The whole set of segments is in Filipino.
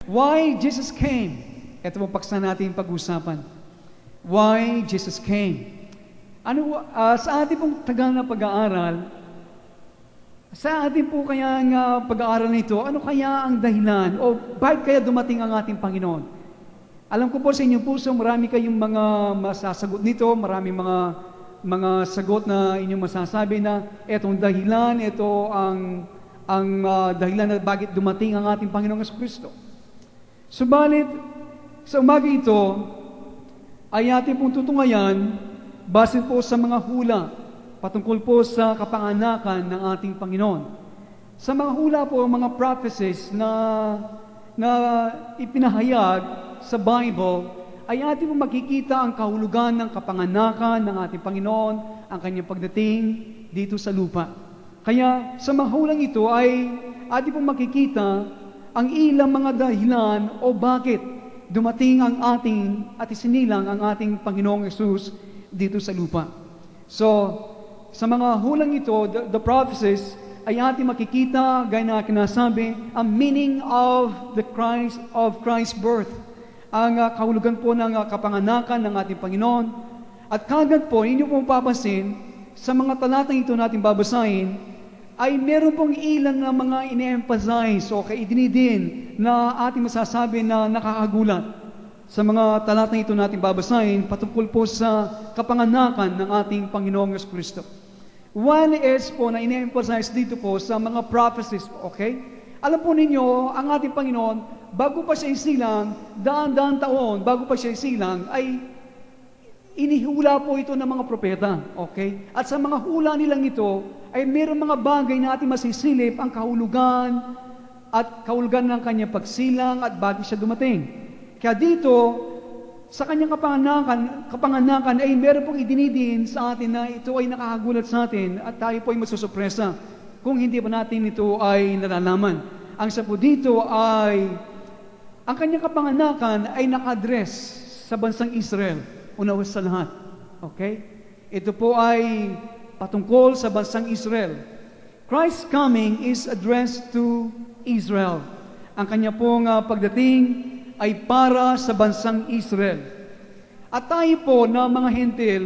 Why Jesus came? Ito po paksa natin pag-usapan. Why Jesus came? Sa ating pong tagal na pag-aaral, sa ating po kaya nga pag-aaral nito, ano kaya ang dahilan o bakit kaya dumating ang ating Panginoon? Alam ko po sa inyong puso, marami kayong mga masasagot nito, marami mga sagot na inyong masasabi na etong dahilan, ito ang dahilan na bakit dumating ang ating Panginoong Jesucristo. Subalit, sa umaga ito, ay ating pong tutungayan base po sa mga hula patungkol po sa kapanganakan ng ating Panginoon. Sa mga hula po, mga prophecies na ipinahayag sa Bible, ay ating pong makikita ang kahulugan ng kapanganakan ng ating Panginoon, ang kanyang pagdating dito sa lupa. Kaya sa mga hulang ito ay ating pong makikita ang ilang mga dahilan o bakit dumating ang ating at isinilang ang ating Panginoong Yesus dito sa lupa. So, sa mga hulang ito, the prophecies, ay ating makikita, gaya na kinasabi, ang meaning of Christ's birth. Ang kahulugan po ng kapanganakan ng ating Panginoon. At kagad po, inyo pong papansin, sa mga talatang ito natin babasahin, ay meron pong ilan na mga ine-emphasize o kaidinidin na ating masasabi na nakakagulat. Sa mga talatang ito natin babasahin, patungkol po sa kapanganakan ng ating Panginoong Jesucristo. One is po na ine-emphasize dito po sa mga prophecies, okay? Alam po ninyo, ang ating Panginoon, bago pa siya isilang, daan-daan taon, bago pa siya isilang, ay inihula po ito ng mga propeta, okay? At sa mga hula nilang ito, ay mayroong mga bagay na ating masisilip ang kahulugan ng kanyang pagsilang at bakit siya dumating. Kaya dito, sa kanyang kapanganakan ay meron pong idinidin sa atin na ito ay nakakagulat sa atin at tayo po ay masusupresa kung hindi pa natin ito ay nalalaman. Ang sa po dito ay ang kanyang kapanganakan ay naka-address sa bansang Israel, una sa lahat. Okay? Ito po ay patungkol sa bansang Israel. Christ's coming is addressed to Israel. Ang kanya pong pagdating ay para sa bansang Israel. At tayo po na mga hentil,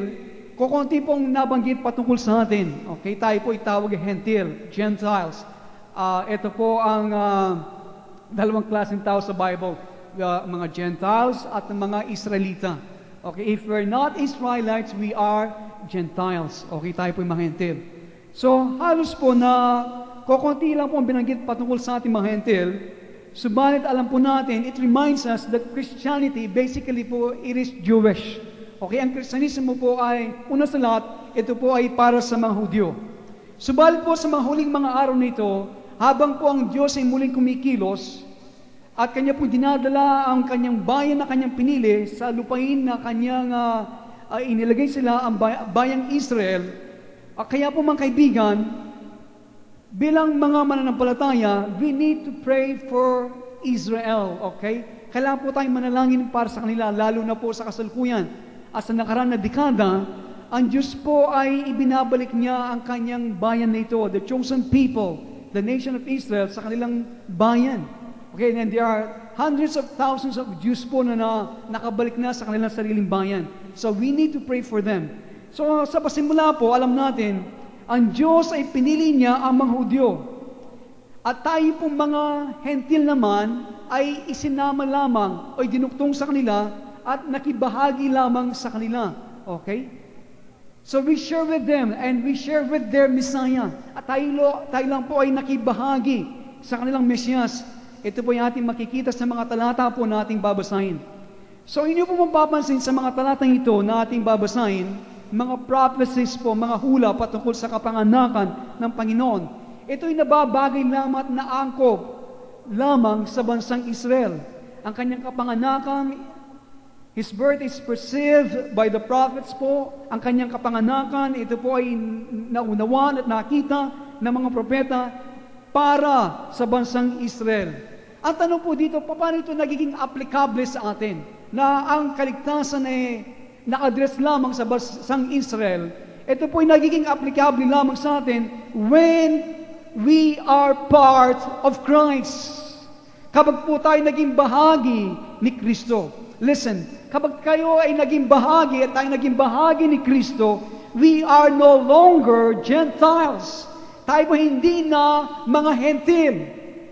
kukunti pong nabanggit patungkol sa atin. Okay, tayo po itawag hentil, Gentiles. Ito po ang dalawang klaseng tao sa Bible, mga Gentiles at mga Israelita. Okay, if we're not Israelites, we are Gentiles. Okay, tayo po yung mga hentil. So, halos po na kukunti lang po ang binanggit patungkol sa ating mga hentil. Subalit alam po natin, it reminds us that Christianity, basically po, it is Jewish. Okay, ang Kristyanismo po ay, una sa lahat, ito po ay para sa mga Hudyo. Subalit po sa mga huling mga araw nito, habang po ang Diyos ay muling kumikilos, at kanya po dinadala ang kanyang bayan na kanyang pinili sa lupain na kanyang inilagay sila ang bayang Israel. Kaya po mga kaibigan, bilang mga mananampalataya, we need to pray for Israel, okay? Kailangan po tayong manalangin para sa kanila, lalo na po sa kasalukuyan. At sa nakaraan na dekada, ang Diyos po ay ibinabalik niya ang kanyang bayan na ito, the chosen people, the nation of Israel, sa kanilang bayan. Okay, and there are hundreds of thousands of Jews po na nakabalik na sa kanilang sariling bayan. So we need to pray for them. So sa pasimula po, alam natin, ang Diyos ay pinili niya ang mga Hudyo. At tayo pong mga hentil naman ay isinama lamang o dinuktong sa kanila at nakibahagi lamang sa kanila. Okay? So we share with them and we share with their Messiah. At tayo lang po ay nakibahagi sa kanilang Mesiyas. Ito po yung ating makikita sa mga talata po na ating babasahin. So inyo po mapapansin sa mga talatang ito na ating babasahin, mga prophecies po, mga hula patungkol sa kapanganakan ng Panginoon. Ito'y nababagay lamang at naangkop lamang sa bansang Israel. Ang kanyang kapanganakan, His birth is perceived by the prophets po. Ang kanyang kapanganakan, ito po ay naunawan at nakita ng mga propeta para sa bansang Israel. Ang tanong po dito, paano ito nagiging applicable sa atin? Na ang kaligtasan ay na-address lamang sa bansang Israel, ito po ay nagiging applicable lamang sa atin when we are part of Christ. Kapag po tayo naging bahagi ni Kristo, listen, kapag kayo ay naging bahagi at tayo naging bahagi ni Kristo, we are no longer Gentiles. Tayo po hindi na mga hentil.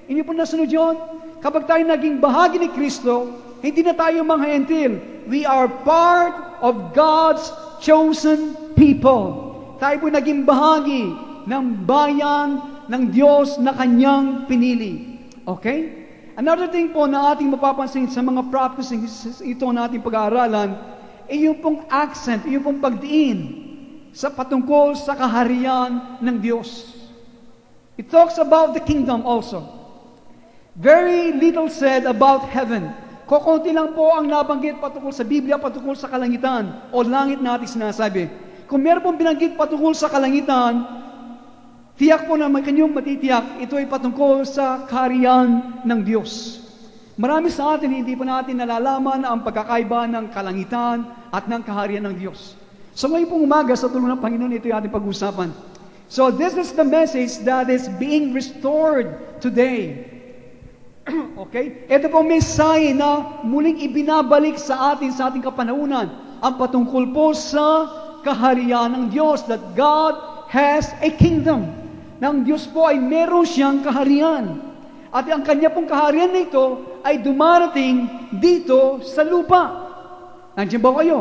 Hindi po nasunod yun? Kapag tayo naging bahagi ni Kristo, hindi na tayo mga hentil. We are part of God's chosen people. Tayo po naging bahagi ng bayan ng Diyos na Kanyang pinili. Okay? Another thing po na ating mapapansin sa mga prophecies ito na ating pag-aaralan, ay yung pong accent, yung pong pagdiin sa patungkol sa kaharian ng Diyos. It talks about the kingdom also. Very little said about heaven. Kukunti lang po ang nabanggit patungkol sa Biblia, patungkol sa kalangitan o langit na ating sinasabi. Kung meron pong binanggit patungkol sa kalangitan, tiyak po na may kanyang matitiyak, ito ay patungkol sa kaharian ng Diyos. Marami sa atin, hindi pa natin nalalaman ang pagkakaiba ng kalangitan at ng kaharian ng Diyos. So ngayon pong umaga, sa tulong ng Panginoon, ito yung ating pag-usapan. So this is the message that is being restored today. Okay? Ito pong mensahe na muling ibinabalik sa ating kapanahunan, ang patungkol po sa kaharian ng Diyos, that God has a kingdom. Nang Diyos po ay meron siyang kaharian. At ang kanya pong kaharian na ito ay dumarating dito sa lupa. Nandiyan ba kayo?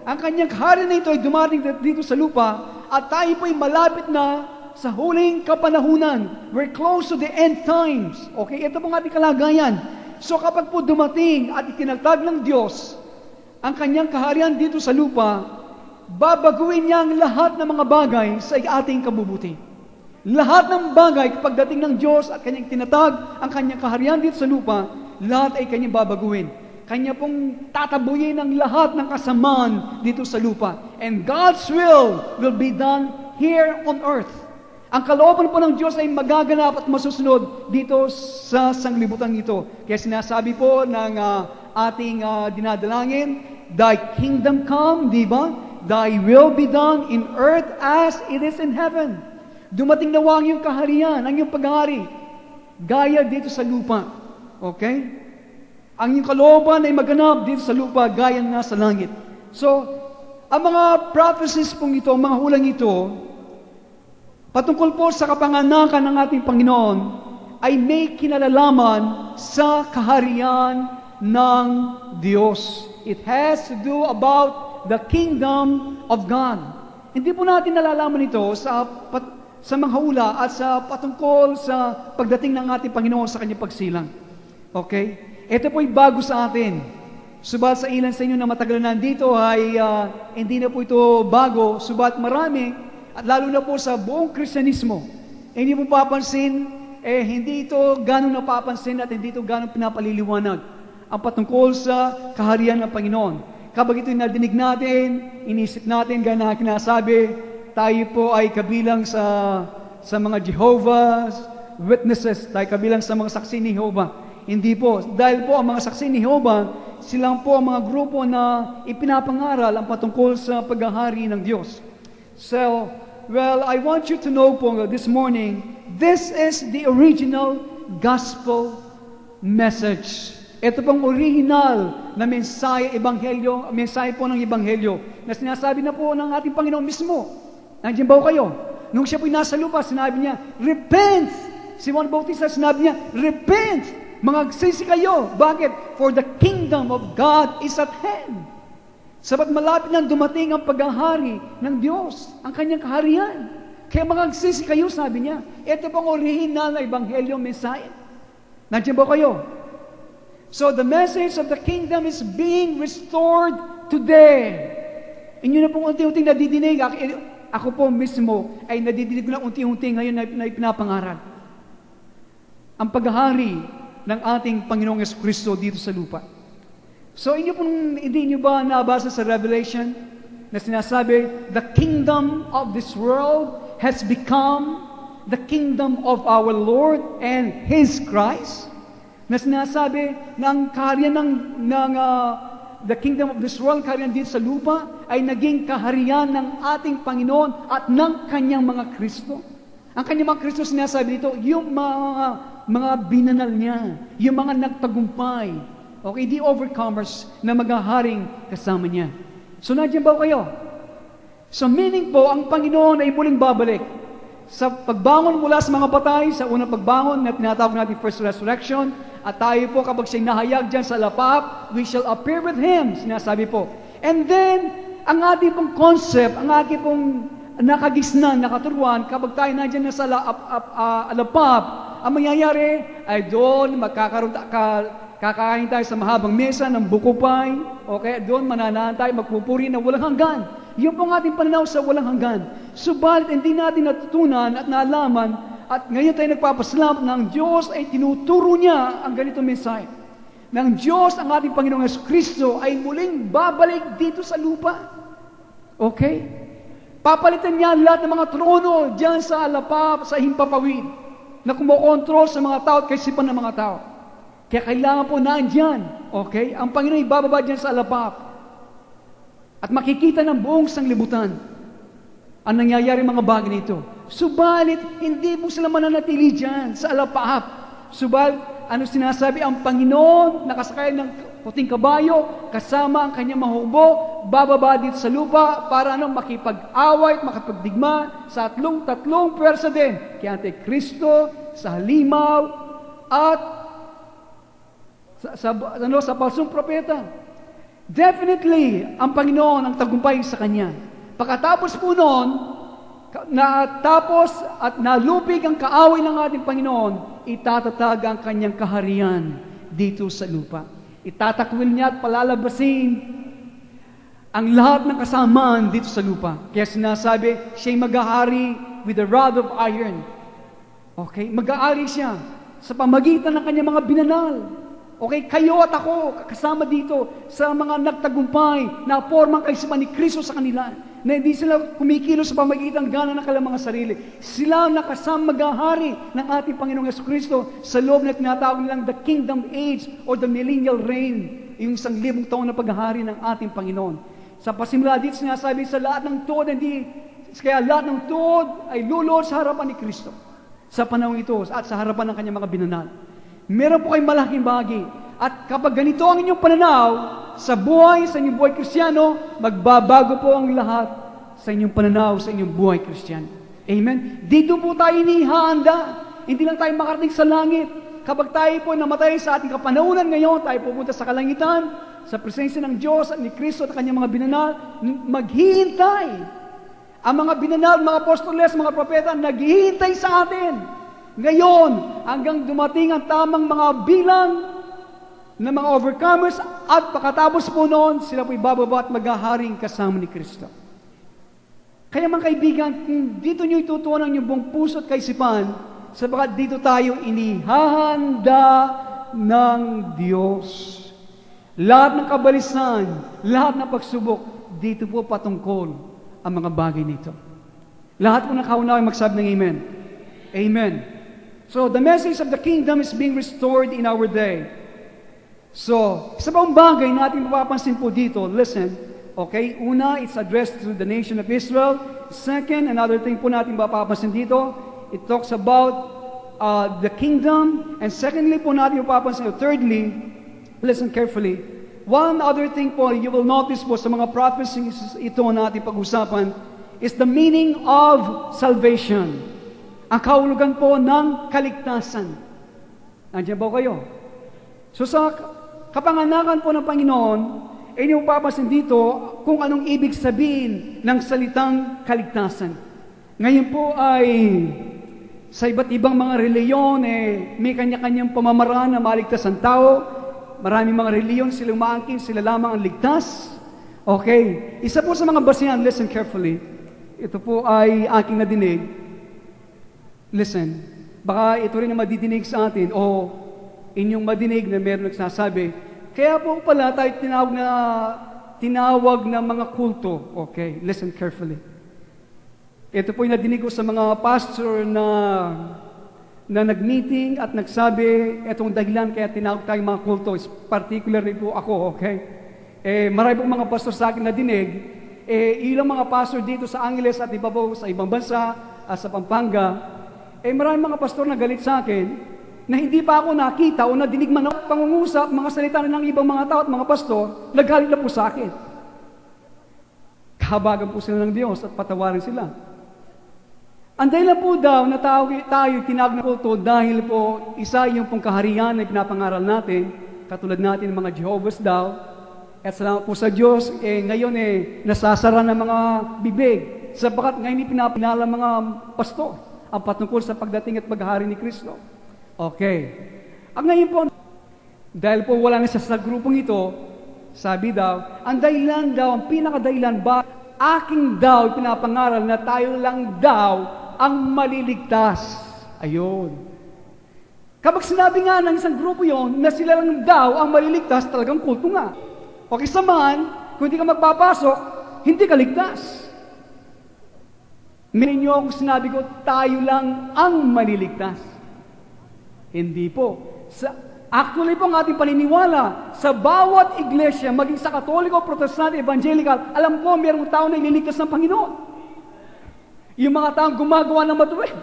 Ang kanyang kaharian na ito ay dumarating dito sa lupa at tayo po ay malapit na sa huling kapanahunan. We're close to the end times. Okay? Ito pong ating kalagayan. So kapag po dumating at itinagtag ng Diyos ang kanyang kaharian dito sa lupa, babaguhin niya ang lahat ng mga bagay sa ating kabubuti. Lahat ng bagay kapag dating ng Diyos at kanyang tinatag ang kanyang kaharian dito sa lupa, lahat ay kanyang babaguhin. Kanya pong tatabuyin ang lahat ng kasamaan dito sa lupa. And God's will be done here on earth. Ang kalooban po ng Diyos ay magaganap at masusunod dito sa sanglibutan ito. Kaya sinasabi po ng ating dinadalangin, Thy kingdom come, di ba? Thy will be done in earth as it is in heaven. Dumating na ang iyong kaharian, ang iyong paghahari, gaya dito sa lupa. Okay? Ang iyong kalooban ay maganap dito sa lupa, gaya nga sa langit. So, ang mga prophecies pong ito, ang mga hulang ito, patungkol po sa kapanganakan ng ating Panginoon, ay may kinalalaman sa kaharian ng Diyos. It has to do about the kingdom of God. Hindi po natin nalalaman ito sa mga hula at sa patungkol sa pagdating ng ating Panginoon sa kanyang pagsilang. Okay? Ito po ay bago sa atin. Subat sa ilan sa inyo na matagal na nandito ay hindi na po ito bago, subat marami, at lalo na po sa buong Kristyanismo, hindi mo papansin, hindi ito ganong napapansin at hindi ito ganong pinapaliliwanag ang patungkol sa kaharian ng Panginoon. Kapag ito'y nadinig natin, inisip natin, gaya na kinasabi, tayo po ay kabilang sa mga Jehovah's Witnesses, tayo kabilang sa mga saksi ni Jehovah. Hindi po. Dahil po ang mga saksi ni Jehovah, silang po ang mga grupo na ipinapangaral ang patungkol sa paghahari ng Diyos. So, well, I want you to know po this morning, this is the original gospel message. Ito pong original na mensahe, ebanghelyo, mensahe po ng ebanghelyo na sinasabi na po ng ating Panginoon mismo. Nandiyan ba kayo? Nung siya po nasa lupa, sinabi niya, repent! Si Juan Bautista sinabi niya, repent! Mangagsisi kayo. Bakit? For the kingdom of God is at hand. Sabat malapit nang dumating ang paghahari ng Diyos, ang kanyang kaharian. Kaya mangagsisi kayo, sabi niya. Ito pong original na ebanghelyo mensahe. Nandiyan ba kayo? So the message of the kingdom is being restored today. Inyo na pong unti-unting nadidinig. Ako po mismo ay nadidinig na unti-unti ngayon na ipinapangaral. Ang paghahari ng ating Panginoong Jesucristo dito sa lupa. So, hindi nyo ba nabasa sa Revelation na sinasabi, the kingdom of this world has become the kingdom of our Lord and His Christ? Na sinasabi na ang kaharian the kingdom of this world, kaharian dito sa lupa, ay naging kaharian ng ating Panginoon at ng kanyang mga Kristo. Ang kanyang mga Kristo sinasabi dito, yung mga mga binanal niya, yung mga nagtagumpay, okay, the overcomers na maghaharing kasama niya. So, nandiyan ba kayo? So, meaning po, ang Panginoon ay muling babalik. Sa pagbangon mula sa mga patay, sa unang pagbangon na tinatawag natin first resurrection, at tayo po kapag siya'y nahayag dyan sa lapap, we shall appear with Him, sinasabi po. And then, ang ating pong concept, ang ating pong nakagisnan, nakaturuan, kapag tayo nandiyan na sa lapap, ang mangyayari ay doon kakain tayo sa mahabang mesa ng bukupay, okay, doon mananahan tayo, magpupuri na walang hanggan. Yun po ang ating pananaw sa walang hanggan. Subalit, hindi natin natutunan at naalaman, at ngayon tayo nagpapasalamat na ang Diyos ay tinuturo niya ang ganitong mensahe. Na ang Diyos, ang ating Panginoong Jesucristo, ay muling babalik dito sa lupa. Okay? Papalitan niya lahat ng mga trono dyan sa alapap, sa himpapawid, na kumokontrol sa mga tao at kaisipan ng mga tao. Kaya kailangan po nandyan, okay? Ang Panginoon ay bababa dyan sa alapap. At makikita ng buong sanglibutan ang nangyayari mga bagay nito. Subalit, hindi po sila mananatili dyan sa alapap. Subalit, ano sinasabi? Ang Panginoon, nakasakay ng puting kabayo, kasama ang kanyang mahubo, bababa dito sa lupa para makipag-away at makipagdigma sa tatlong pwersa din. Kaya Antikristo, sa halimaw, at sa falsong propeta. Definitely, ang Panginoon ang tagumpay sa Kanya. Pagkatapos po noon, natapos at nalupig ang kaaway ng ating Panginoon, itatatag ang Kanyang kaharian dito sa lupa. Itatakwil niya at palalabasin ang lahat ng kasamaan dito sa lupa. Kaya sinasabi, siya'y mag-ahari with a rod of iron. Okay? Mag-aari siya sa pamagitan ng Kanyang mga binanal. Okay, kayo at ako, kasama dito sa mga nagtagumpay na formang kaisipan ni Kristo sa kanila, na hindi sila kumikilos sa pamagitan gana ng kanilang mga sarili. Sila ang nakasama maghahari ng ating Panginoong Jesucristo sa loob na tinatawag nilang the kingdom age or the millennial reign, yung 1,000 taon na paghahari ng ating Panginoon. Sa pasimula dito sinasabi sa lahat ng tuod, kaya lahat ng tuod ay luluhod sa harapan ni Kristo sa panahon ito at sa harapan ng kanyang mga binanal. Meron po kayong malaking bagay. At kapag ganito ang inyong pananaw sa inyong buhay Kristiyano, magbabago po ang lahat sa inyong pananaw sa inyong buhay Kristiyano. Amen? Dito po tayo inihahanda. Hindi lang tayo makarating sa langit. Kapag tayo po namatay sa ating kapanahunan ngayon, tayo pupunta sa kalangitan, sa presensya ng Diyos at ni Kristo at kanyang mga binanal, maghihintay. Ang mga binanal, mga apostoles, mga propeta, naghihintay sa atin. Ngayon, hanggang dumating ang tamang mga bilang ng mga overcomers at pagkatapos po noon, sila po'y bababa at maghaharing kasama ni Kristo. Kaya mga kaibigan, dito nyo itutuon ang inyong buong puso at kaisipan, sapagat dito tayo inihahanda ng Diyos. Lahat ng kabalisan, lahat ng pagsubok, dito po patungkol ang mga bagay nito. Lahat po nakaunawa magsabi ng Amen. Amen. So, the message of the kingdom is being restored in our day. So, isa pang bagay na ating mapapansin po dito, listen, okay? Una, it's addressed to the nation of Israel. Second, another thing po natin mapapansin dito, it talks about the kingdom. And secondly po natin mapapansin, thirdly, listen carefully, one other thing po, you will notice po sa mga prophecies ito na ating pag-usapan, is the meaning of salvation. Ang kahulugan po ng kaligtasan. Nandiyan ba kayo? So sa kapanganakan po ng Panginoon, ay niyo papasin dito kung anong ibig sabihin ng salitang kaligtasan. Ngayon po ay sa iba't ibang mga reliyon, may kanya-kanyang pamamaraan na maligtas ang tao. Maraming mga reliyon, sila umaangkin, sila lamang ang ligtas. Okay. Isa po sa mga basihan, listen carefully. Ito po ay aking nadinig. Listen, baka ito rin na madidinig sa atin o inyong madinig na meron nagsasabi, kaya po pala tayo tinawag na mga kulto. Okay, listen carefully. Ito po yung nadinig ko sa mga pastor na nag-meeting at nagsabi, itong dahilan kaya tinawag tayong mga kulto, particularly po ako, okay? Marami pong mga pastor sa akin nadinig, ilang mga pastor dito sa Angeles at iba po sa ibang bansa, sa Pampanga, maraming mga pastor na galit sa akin na hindi pa ako nakita o nadinig man ang pangungusap, mga salita ng ibang mga tao at mga pastor, naggalit na po sa akin. Kahabagan po sila ng Diyos at patawarin sila. Ang dahilan po daw na tayo tinawag na kulto dahil po isa yung pong kaharian na pinapangaral natin, katulad natin ng mga Jehovah's daw, at salamat po sa Diyos, ngayon nasasara ng mga bibig, sapagat ngayon pinapinala mga pastor ang patungkol sa pagdating at paghahari ni Kristo. Okay. Ang ngayon po, dahil po wala na siya sa grupong ito, sabi daw, ang dahilan daw, ang pinakadahilan ba, aking daw pinapangaral na tayo lang daw ang maliligtas. Ayun. Kapag sinabi nga ng isang grupo yon na sila lang daw ang maliligtas, talagang kulto nga. O kisaman, kung hindi ka magpapasok, hindi ka ligtas. Meron nyo akong sinabi ko, tayo lang ang maliligtas. Hindi po. Actually po ang ating paniniwala, sa bawat iglesia, maging sa Katoliko, Protestante, Evangelical, alam ko, mayroong tao na ililigtas ng Panginoon. Yung mga taong gumagawa ng matuwid.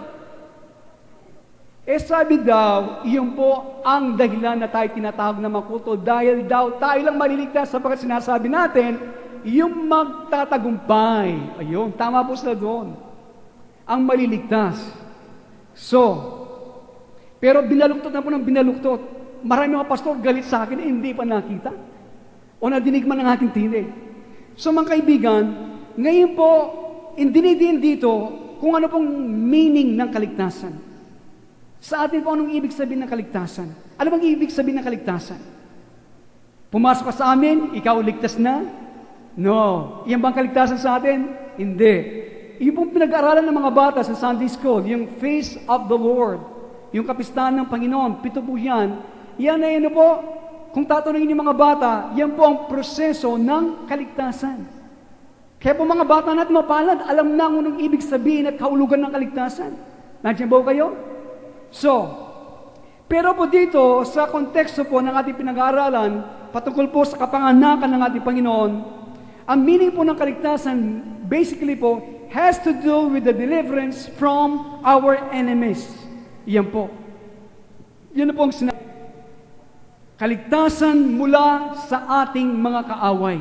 Sabi daw, iyon po ang dahilan na tayo tinatawag na makulto dahil daw tayo lang maliligtas sapagkat sinasabi natin, yung magtatagumpay. Ayun, tama po sila doon. Ang maliligtas. Pero binaluktot na po ng binaluktot. Marami mga pastor galit sa akin, hindi pa nakita. O nadinig man ang aking tinig. Mga kaibigan, ngayon po, indinidiin dito kung ano pong meaning ng kaligtasan. Sa atin po, anong ibig sabihin ng kaligtasan? Ano bang ibig sabihin ng kaligtasan? Pumasok ka sa amin, ikaw ligtas na? No. Iyan bang kaligtasan sa atin? Hindi. Yung pong pinag-aaralan ng mga bata sa Sunday School, yung Face of the Lord, yung kapistahan ng Panginoon, 7 po yan. Yan ay ano po, kung tatanungin yung mga bata, yan po ang proseso ng kaligtasan. Kaya po mga bata natin mapalad, alam na kung anong ibig sabihin at kahulugan ng kaligtasan. Nandiyan ba kayo? Pero po dito, sa konteksto po ng ating pinag-aaralan, patungkol po sa kapanganakan ng ating Panginoon, ang meaning po ng kaligtasan, basically po, has to do with the deliverance from our enemies. Yan po. Yan po ang sinabi. Kaligtasan mula sa ating mga kaaway.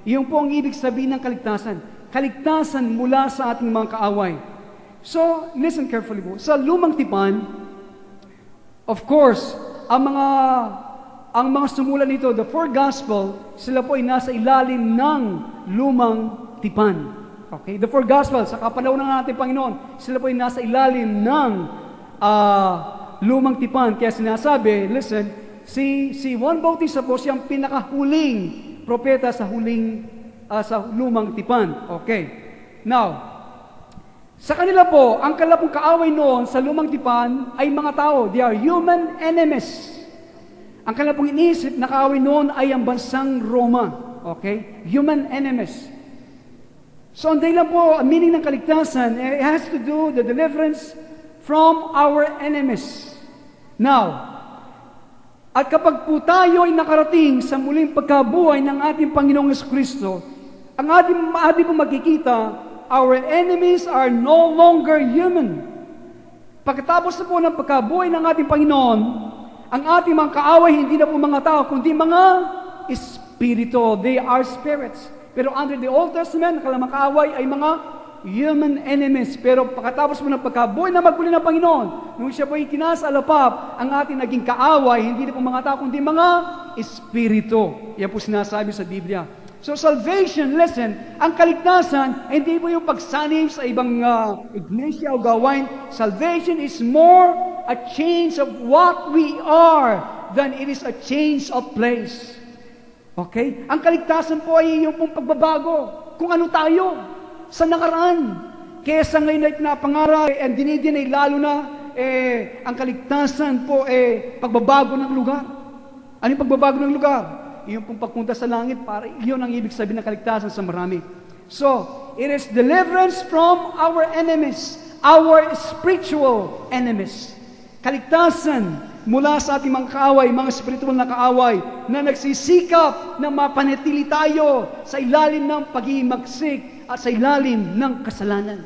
Iyon po ang ibig sabihin ng kaligtasan. Kaligtasan mula sa ating mga kaaway. Listen carefully po. Sa Lumang Tipan, of course, ang mga sumulat nito, the four gospel, sila po ay nasa ilalim ng Lumang Tipan. Okay? The four gospel, sa kapanahon ng ating Panginoon, sila po ay nasa ilalim ng Lumang Tipan. Kaya sinasabi, listen, si Juan Bautista po siyang pinakahuling propeta sa Lumang Tipan. Okay. Now, sa kanila po, ang kalapong kaaway noon sa Lumang Tipan ay mga tao. They are human enemies. Ang kalapong iniisip na kaaway noon ay ang bansang Roma. Okay? Human enemies. Ang dahilan po, ang meaning ng kaligtasan, it has to do the deliverance from our enemies. Now, at kapag po tayo ay nakarating sa muling pagkabuhay ng ating Panginoong Jesucristo, ang ating po makikita, our enemies are no longer human. Pagkatapos na po ng pagkabuhay ng ating Panginoon, ang ating mga kaaway hindi na po mga tao, kundi mga espiritu. They are spirits. Pero under the Old Testament, ang mga kaaway ay mga human enemies. Pero pagkatapos mo ng pagkabuhay na magmuli ng Panginoon, nung siya po ikinasa-alapap, ang ating naging kaaway, hindi na po mga tao, kundi mga espiritu. Yan po sinasabi sa Biblia. Salvation, listen, ang kaligtasan, hindi po yung pagsanib sa ibang iglesia o gawain. Salvation is more a change of what we are than it is a change of place. Okay? Ang kaligtasan po ay yung pong pagbabago. Kung ano tayo sa nakaraan. Kesa ngayon ay pinapangaral, and dinidin ay lalo na, ang kaligtasan po pagbabago ng lugar. Ano yung pagbabago ng lugar? Yung pong pagpunta sa langit, para iyon ang ibig sabihin ng kaligtasan sa marami. It is deliverance from our enemies, our spiritual enemies. Kaligtasan mula sa ating mga kaaway, mga spiritual na kaaway, na nagsisikap na mapanatili tayo sa ilalim ng pag-iimagsik at sa ilalim ng kasalanan.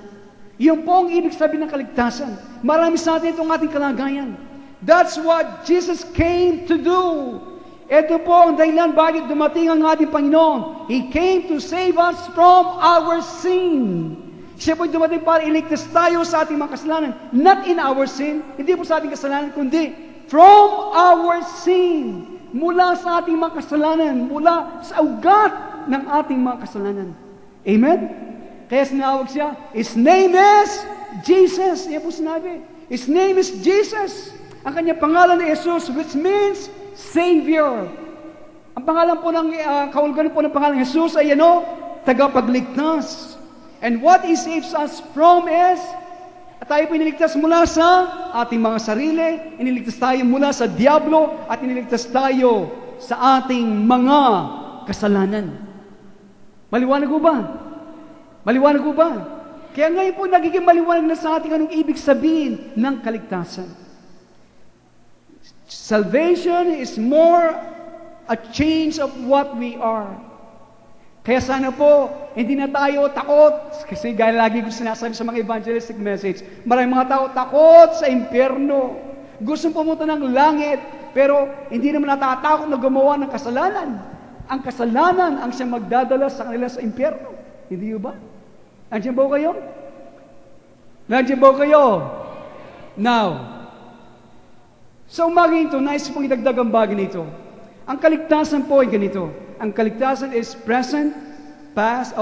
Iyon po ang ibig sabihin ng kaligtasan. Marami sa atin itong ating kalagayan. That's what Jesus came to do. Ito po ang dahilan bakit dumating ang ating Panginoon. He came to save us from our sin. Siya po'y dumating para iligtas tayo sa ating mga kasalanan. Not in our sin, hindi po sa ating kasalanan, kundi from our sin. Mula sa ating mga kasalanan, mula sa ugat ng ating mga kasalanan. Amen? Kaya sinawag siya, His name is Jesus. Yan po sinabi. His name is Jesus. Ang kanyang pangalan ay Jesus, which means Savior. Ang pangalan po ng kahulugan po ng pangalan ng Jesus ay tagapagligtas. And what He saves us from is, at tayo po iniligtas mula sa ating mga sarili, iniligtas tayo mula sa diablo, at iniligtas tayo sa ating mga kasalanan. Maliwanag po ba? Maliwanag po ba? Kaya ngayon po nagiging maliwanag na sa ating anong ibig sabihin ng kaligtasan. Salvation is more a change of what we are. Kaya sana po, hindi na tayo takot. Kasi gaya lagi ko sinasabi sa mga evangelistic message, maraming mga tao takot sa impyerno. Gustong pumunta ng langit, pero hindi naman natatakot na gumawa ng kasalanan. Ang kasalanan ang siyang magdadala sa kanila sa impyerno. Hindi ba? Nandiyan ba kayo? Nandiyan ba kayo? Now, sa umaga ito, nais pong idagdag ang bagay nito. Ang kaligtasan po ay ganito. Ang kaligtasan is present, past,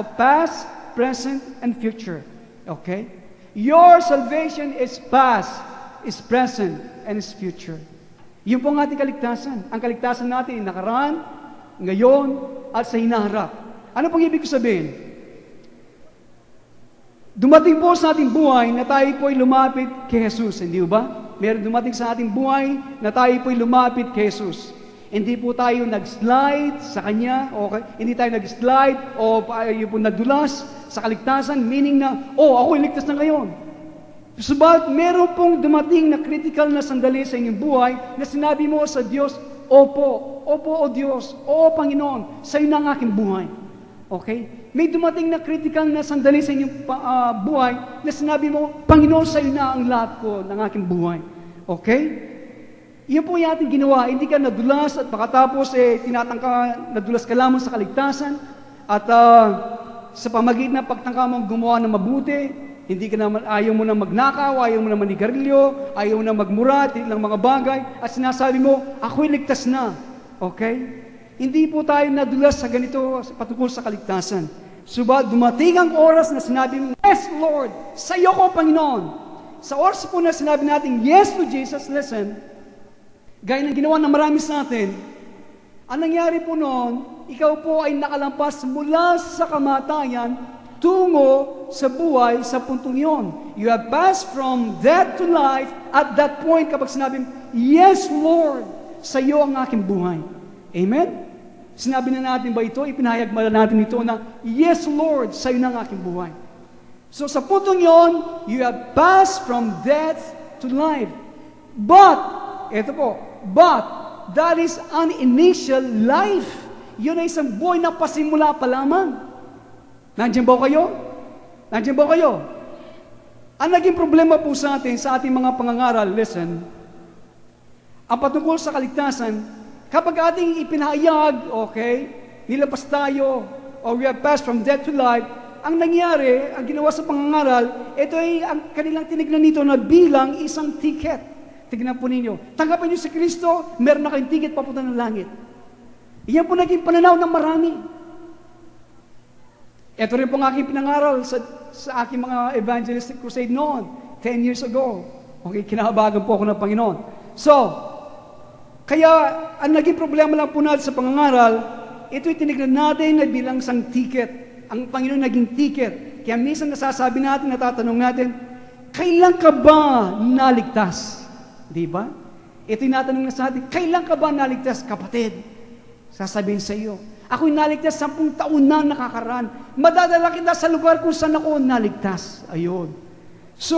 present, and future. Okay? Your salvation is past, is present, and is future. Yun po ang ating kaligtasan. Ang kaligtasan natin ay nakaraan, ngayon, at sa hinaharap. Ano pong ibig sabihin? Dumating po sa ating buhay na tayo po ay lumapit kay Jesus. Hindi ba? Meron dumating sa ating buhay na tayo po'y lumapit kay Jesus. Hindi po tayo nag-slide sa Kanya, hindi tayo nag-slide o yung po nadulas sa kaligtasan, meaning na, ako'y ligtas na ngayon. Subalit, meron pong dumating na critical na sandali sa inyong buhay na sinabi mo sa Diyos, Opo, o Diyos, o Panginoon, sa iyo na ang aking buhay. Okay? May dumating na critical na sandali sa inyong buhay na sinabi mo, Panginoon, sa iyo na ang lahat ko ng aking buhay. Okay? Iyan po yung ating ginawa. Hindi ka nadulas at pagkatapos nadulas ka lamang sa kaligtasan at sa pamagitan ng pagtangka mong gumawa ng mabuti, hindi ka naman, ayaw mo na magnakaw, ayaw mo na manigarilyo, ayaw mo na magmura, ng mga bagay, at sinasabi mo, ako'y ligtas na. Okay? Hindi po tayo nadulas sa ganito patungkol sa kaligtasan. Subalit dumating ang oras na sinabi mo, Yes, Lord, sa iyo ko, Panginoon. Sa oras po na sinabi natin, Yes to Jesus, listen, gaya ng ginawa ng marami sa atin, ang nangyari po noon, ikaw po ay nakalampas mula sa kamatayan tungo sa buhay sa puntong yon. You have passed from death to life at that point kapag sinabi, Yes, Lord, sa iyo ang aking buhay. Amen? Sinabi na natin ba ito? Ipinahayag ba natin ito na, Yes, Lord, sa iyo na ang aking buhay. So sa puntong yon, you have passed from death to life. But, that is an initial life. Yun ay isang buhay na pasimula pa lamang. Nandiyan ba kayo? Nandiyan ba kayo? Ang naging problema po sa atin, sa ating mga pangangaral, listen, ang patungkol sa kaligtasan, kapag ating ipinahayag, nilabas tayo, or we have passed from death to life, ang nangyari, ang ginawa sa pangangaral, ito ay ang kanilang tinignan nito na bilang isang ticket. Tignan po ninyo. Tanggapin niyo si Kristo, meron na kayong ticket papunta ng langit. Iyan po naging pananaw ng marami. Ito rin po ang aking pinangaral sa aking mga evangelistic crusade noon, 10 years ago. Okay, kinahabagan po ako ng Panginoon. So, kaya ang naging problema lang po natin sa pangangaral, ito'y tinignan natin na bilang isang ticket. Ang Panginoon naging ticket. Kaya minsan nasasabi natin, natatanong natin, kailan ka ba naligtas? Di ba? Ito'y natanong na sa atin, kailan ka ba naligtas, kapatid? Sasabihin sa iyo, ako'y naligtas 10 taon na nakakaraan. Madadala kita sa lugar kung saan ako naligtas. Ayun. So,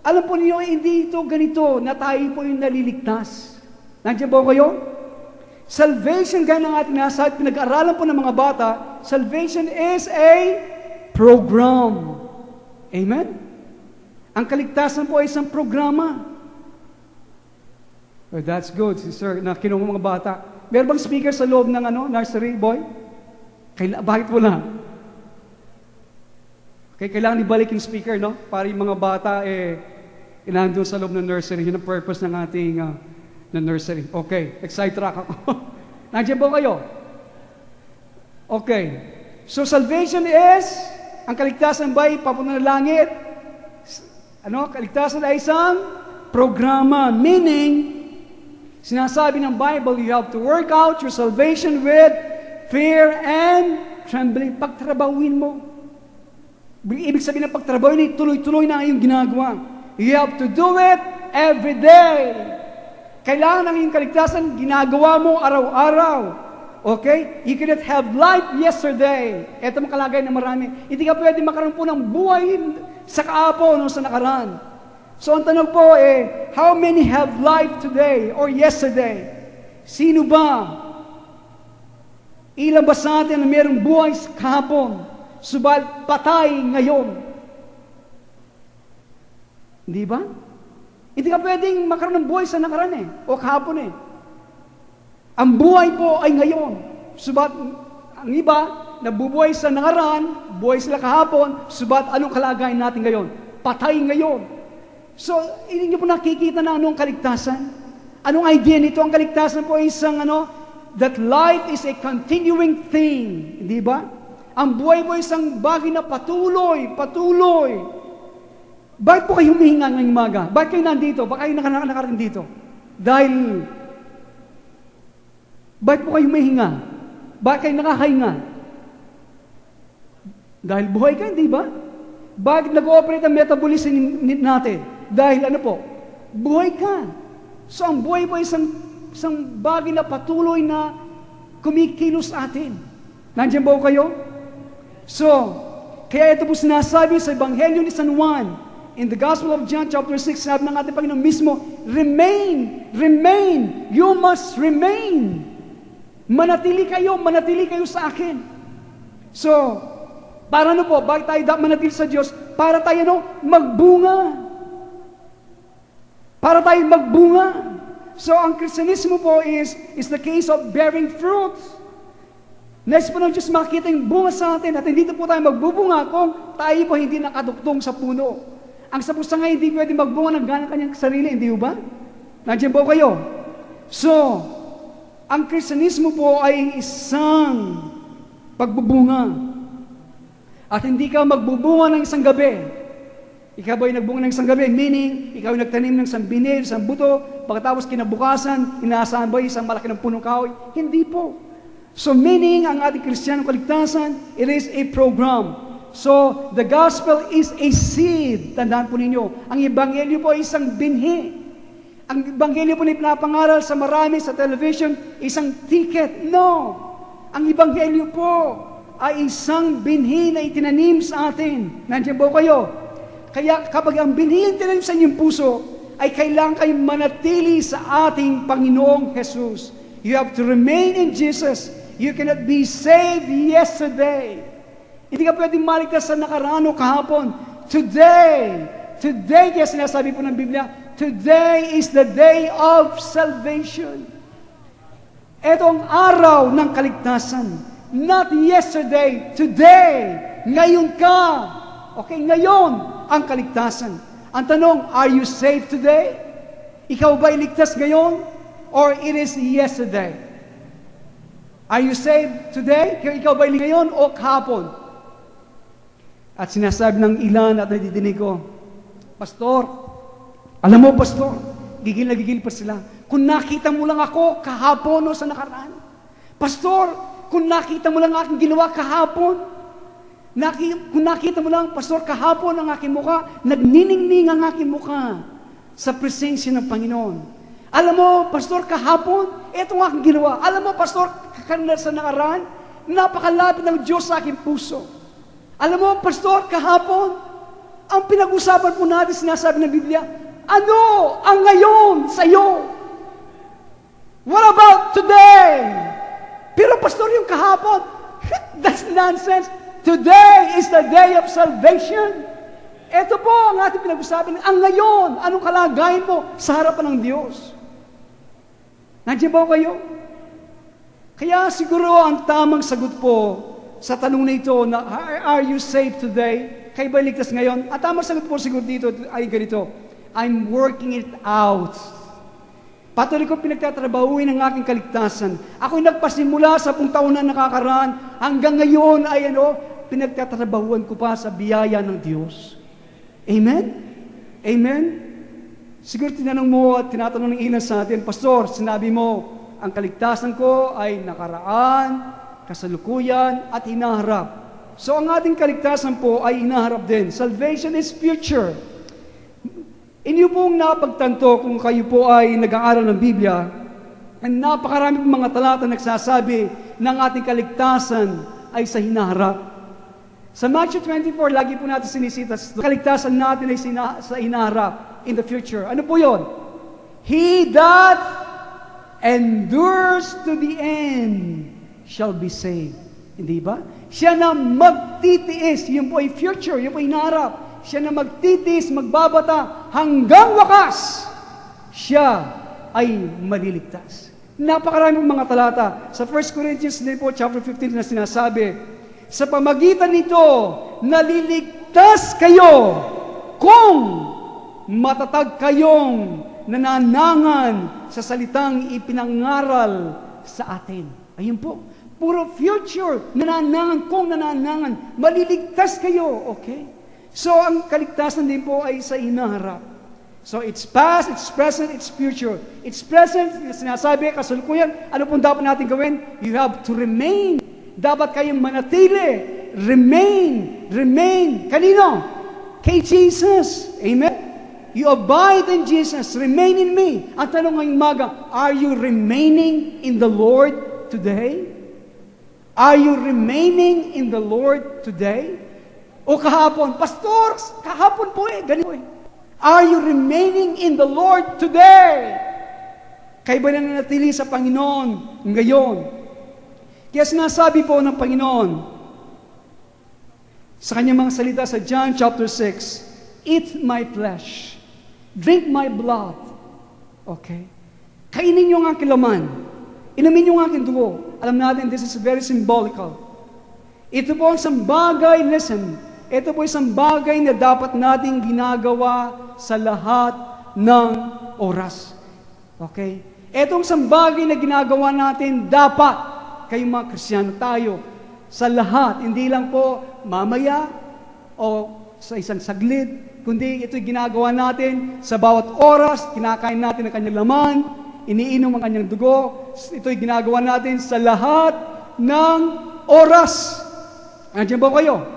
alam po niyo, hindi ito ganito na tayo po yung naliligtas. Nandiyan ba kayo? Salvation, gaya ng ating nasa at pinag-aralan po ng mga bata, salvation is a program. Amen? Ang kaligtasan po ay isang programa. Oh, that's good, sister, na kinuha mga bata. Meron bang speaker sa loob ng nursery, boy? Bakit wala? Okay, kailangan ibalik yung speaker, no? Para yung mga bata, inandun sa loob ng nursery. Yun ang purpose ng ating na nursery. Okay, excited track ako. Nandiyan ba kayo? Okay. So, salvation is, ang kaligtasan ba ay papunta ng langit? Kaligtasan ay isang programa. Meaning, sinasabi ng Bible, you have to work out your salvation with fear and trembling. Pagtrabawin mo. Ibig sabihin ng pagtrabawin, tuloy-tuloy na yung ginagawa. You have to do it every day. Kailangan ng iyong kaligtasan, ginagawa mo araw-araw. Okay? You cannot have life yesterday. Ito ang kalagay na marami. Hindi ka pwede makaroon po ng buhay sa kahapon o sa nakaraan. So ang tanong po how many have life today or yesterday? Sino ba? Ilan ba sa atin na mayroong buhay sa kahapon, subalit patay ngayon? Hindi ba? Hindi ka pwedeng makaroon ng buhay sa nakaraan o kahapon Ang buhay po ay ngayon. Subalit ang iba, nabubuhay sa nakaraan, buhay sila kahapon, subalit anong kalagayan natin ngayon? Patay ngayon. So, hindi niyo po nakikita na anong kaligtasan? Anong idea nito? Ang kaligtasan po ay isang that life is a continuing thing. Hindi ba? Ang buhay po ay isang bagay na patuloy. Bakit po kayo humihinga ngayong umaga? Bakit kayo nandito? Bakit kayo nakarating dito? Bakit po kayo humihinga? Bakit kayo nakakahinga? Dahil buhay ka, hindi ba? Bakit nag-ooperate ang metabolism natin? Dahil buhay ka. So ang buhay po ay isang bagay na patuloy na kumikilos atin. Nandiyan ba kayo? So, kaya ito po sinasabi sa Ebanghelyo ni San Juan, in the Gospel of John chapter 6, sabi ng ating Panginoon mismo, remain, you must remain. Manatili kayo sa akin. So, para bakit tayo manatili sa Diyos? Para tayo magbunga. Para tayo magbunga. So, ang Kristyanismo po is the case of bearing fruit. Nais po ng Diyos makita yung bunga sa atin at hindi po tayo magbubunga kung tayo po hindi nakaduktong sa puno. Ang sa pusa nga hindi pwede magbunga ng gana kanyang sarili, hindi ba? Nandiyan po kayo. So, ang Kristyanismo po ay isang pagbubunga. At hindi ka magbubunga ng isang gabi. Ikaw ba ay nagbunga ng isang gabi? Meaning, ikaw ay nagtanim ng isang binil, isang buto, pagkatapos kinabukasan, inaasahan ba isang malaki ng punong kahoy? Hindi po. So meaning, ang ating Kristiyanong kaligtasan, it is a program. So, the gospel is a seed. Tandaan po ninyo, ang ebanghelyo po ay isang binhi. Ang ebanghelyo po na pinapangaral sa marami sa television, isang ticket. No! Ang ebanghelyo po ay isang binhi na itinanim sa atin. Nandiyan po kayo. Kaya kapag ang binhi ang tinanim sa inyong puso, ay kailangan kayong manatili sa ating Panginoong Jesus. You have to remain in Jesus. You cannot be saved yesterday. Hindi ka pwedeng maligtas sa nakaraan o kahapon. Today, kaya sinasabi po ng Biblia, today is the day of salvation. Ito ang araw ng kaligtasan. Not yesterday, today. Ngayon ka. Okay, ngayon ang kaligtasan. Ang tanong, are you saved today? Ikaw ba iligtas ngayon? Or it is yesterday? Are you saved today? Ikaw ba iligtas ngayon o kahapon? At sinasabi ng ilan at nadidinig ko, Pastor, alam mo, Pastor, gigil na gigil pa sila. Kung nakita mo lang ako kahapon o sa nakaraan. Pastor, kung nakita mo lang aking ginawa kahapon, kung nakita mo lang, Pastor, kahapon ang aking mukha, nagniningning ang aking mukha sa presensya ng Panginoon. Alam mo, Pastor, kahapon, ito ang aking ginawa. Alam mo, Pastor, kanina sa nakaraan, napakalapit ng Diyos sa aking puso. Alam mo, Pastor, kahapon, ang pinag-usapan po natin, sinasabi ng Biblia, ano ang ngayon sa iyo? What about today? Pero, Pastor, yung kahapon, that's nonsense. Today is the day of salvation. Ito po ang ating pinag-usapan. Ang ngayon, anong kalagayan mo sa harapan ng Diyos? Nandiyan ba kayo? Kaya siguro ang tamang sagot po sa tanong na ito na, are you saved today? Kayo ba ligtas ngayon? Ang tamang sagot po siguro dito ay ganito, I'm working it out. Patuloy ko pinagtatrabahuin ang aking kaligtasan. Ako'y nagpasimula sa 10 taon na nakakaraan. Hanggang ngayon ay pinagtatrabahuan ko pa sa biyaya ng Diyos. Amen? Amen? Siguro tinanong mo at tinatanong ng ilan sa atin, Pastor, sinabi mo, ang kaligtasan ko ay nakaraan, kasalukuyan, at hinaharap. So ang ating kaligtasan po ay hinaharap din. Salvation is future. Inyo pong napagtanto kung kayo po ay nag-aaral ng Biblia, ang napakarami pong mga talata nagsasabi ng ating kaligtasan ay sa hinaharap. Sa Matthew 24, lagi po natin sinisita, kaligtasan natin ay sa hinaharap, in the future. Ano po yun? He that endures to the end shall be saved. Hindi ba? Siya na magtitiis, yun po ay future, yun po ay hinaharap. Siya na magtitiis, magbabata, hanggang wakas, siya ay maliligtas. Napakaraming mga talata. Sa 1 Corinthians din po, chapter 15 na sinasabi, sa pamagitan nito, naliligtas kayo kung matatag kayong nananangan sa salitang ipinangaral sa atin. Ayun po. Puro future, nananangan, maliligtas kayo. Okay? So, ang kaligtasan din po ay sa hinaharap. So, it's past, it's present, it's future. It's present, sinasabi, kasalukuyan, ano pong dapat natin gawin? You have to remain. Dapat kayong manatili. Remain. Kanino? Kay Jesus. Amen? You abide in Jesus. Remain in me. Ang tanong ngayong umaga, are you remaining in the Lord today? Are you remaining in the Lord today? O kahapon, Pastor, kahapon po ganito eh. Are you remaining in the Lord today? Kayo ba nananatili sa Panginoon ngayon? Kaya sinasabi po ng Panginoon sa kanyang mga salita sa John chapter 6, eat my flesh, drink my blood. Okay? Kainin niyo ang aking laman, inumin niyo ang aking dugo. Alam natin, this is very symbolical. Ito po ang isang bagay, listen, ito po isang bagay na dapat nating ginagawa sa lahat ng oras. Okay? Itong isang bagay na ginagawa natin dapat, kayong mga Kristiyano tayo, sa lahat, hindi lang po mamaya o sa isang saglit, kundi ito'y ginagawa natin sa bawat oras, kinakain natin ang kanyang laman, iniinom ang kanyang dugo, ito'y ginagawa natin sa lahat ng oras. Nandiyan ba kayo?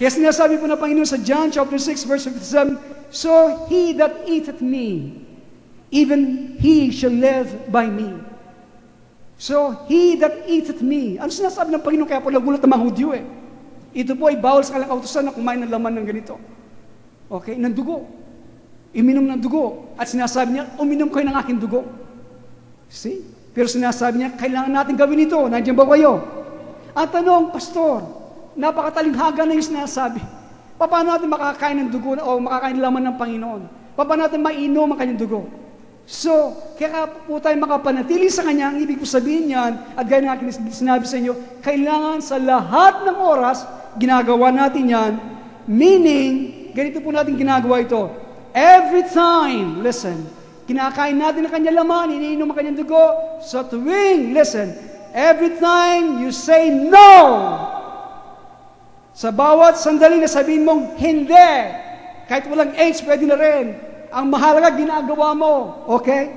Kaya sinasabi po na Panginoon sa John chapter 6 verse 57, so he that eateth me, even he shall live by me. So he that eateth me, ano sinasabi ng Panginoon? Kaya po nagulat ng mga Hudyo eh. Ito po ay bawal sa kanilang kautusan na kumain ng laman ng ganito. Okay? Ng dugo. Iminom ng dugo. At sinasabi niya, uminom kayo ng aking dugo. See? Pero sinasabi niya, kailangan natin gawin ito. Nandiyan ba kayo? Ang tanong, Pastor, napakatalinghaga na yung sinasabi. Paano natin makakain ng dugo o makakain ng laman ng Panginoon? Paano natin mainom ang kanyang dugo? So, kaya po tayo makapanatili sa Kanya, ang ibig ko sabihin yan, at gaya na akin sinabi sa inyo, kailangan sa lahat ng oras, ginagawa natin yan, meaning, ganito po natin ginagawa ito. Every time, listen, kinakain natin ang kanyang laman, iniinom ang kanyang dugo, sa tuwing, listen, every time you say no, sa bawat sandali na sabihin mong hindi, kahit walang AIDS, pwede na rin. Ang mahalaga, ginagawa mo. Okay?